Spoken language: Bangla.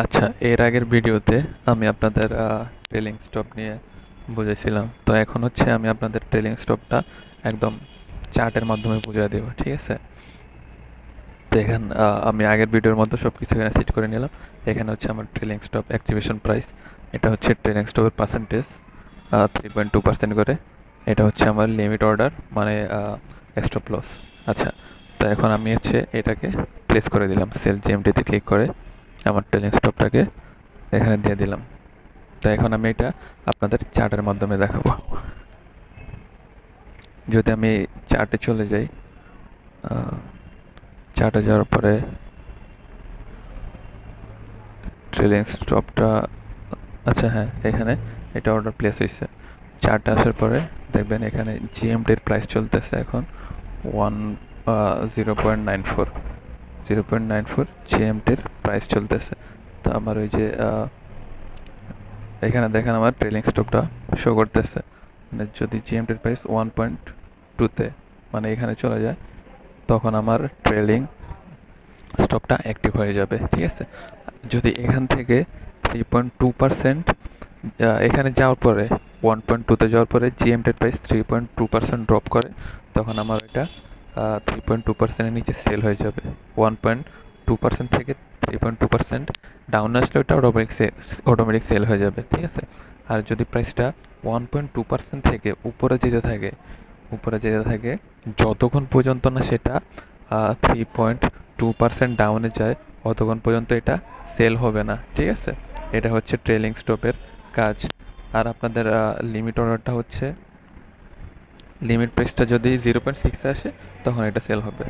আচ্ছা, এর আগের ভিডিওতে আমি আপনাদের ট্রেলিং স্টপ নিয়ে বুঝেছিলাম। তো এখন হচ্ছে আমি আপনাদের ট্রেলিং স্টপটা একদম চার্টের মাধ্যমে বুঝিয়ে দেবো, ঠিক আছে? তো এখানে আমি আগের ভিডিওর মতো সব কিছু এখানে সেট করে নিলাম। এখানে হচ্ছে আমার ট্রেলিং স্টপ অ্যাক্টিভেশন প্রাইস। এটা হচ্ছে ট্রেলিং স্টপের পার্সেন্টেজ, 3.2% করে। এটা হচ্ছে আমার লিমিট অর্ডার, মানে স্টপ লস। আচ্ছা, তো এখন আমি হচ্ছে এটাকে প্লেস করে দিলাম সেল জিএমটিতে ক্লিক করে আমার ট্রেলিং স্টপটাকে এখানে দিয়ে দিলাম। তো এখন আমি এটা আপনাদের চার্টের মাধ্যমে দেখাবো। যদি আমি চার্টে চলে যাই, চার্টে যাওয়ার পরে ট্রেলিং স্টপটা, আচ্ছা হ্যাঁ, এখানে এটা অর্ডার প্লেস হয়েছে। চার্টে আসার পরে দেখবেন এখানে জিএমটির প্রাইস চলতেছে এখন ওয়ান 0.94, 0.94 জিএমটির প্রাইস চলতেছে। তো আমার ওই যে এখানে দেখেন আমার ট্রেলিং স্টপটা শো করতেছে, মানে যদি জিএমটির প্রাইস 1.2-তে মানে এখানে চলে যায়, তখন আমার ট্রেলিং স্টপটা অ্যাক্টিভ হয়ে যাবে, ঠিক আছে? যদি এখান থেকে 3.2% এখানে যাওয়ার পরে 1.2-তে যাওয়ার পরে জিএমটির প্রাইস 3.2% ড্রপ করে, তখন আমার এটা 3.2%-এর নিচে সেল হয়ে যাবে। 1.2% থেকে 3.2% ডাউন আসলে ওটা অটোমেটিক সেল হয়ে যাবে, ঠিক আছে? আর যদি প্রাইসটা 1.2% থেকে উপরে যেতে থাকে যতক্ষণ পর্যন্ত না সেটা 3.2% ডাউনে যায়, অতক্ষণ পর্যন্ত এটা সেল হবে না, ঠিক আছে? এটা হচ্ছে ট্রেলিং স্টপের কাজ। আর আপনাদের লিমিট অর্ডারটা হচ্ছে লিমিট প্রাইসটা যদি 0.6 আসে তখন এটা সেল হবে।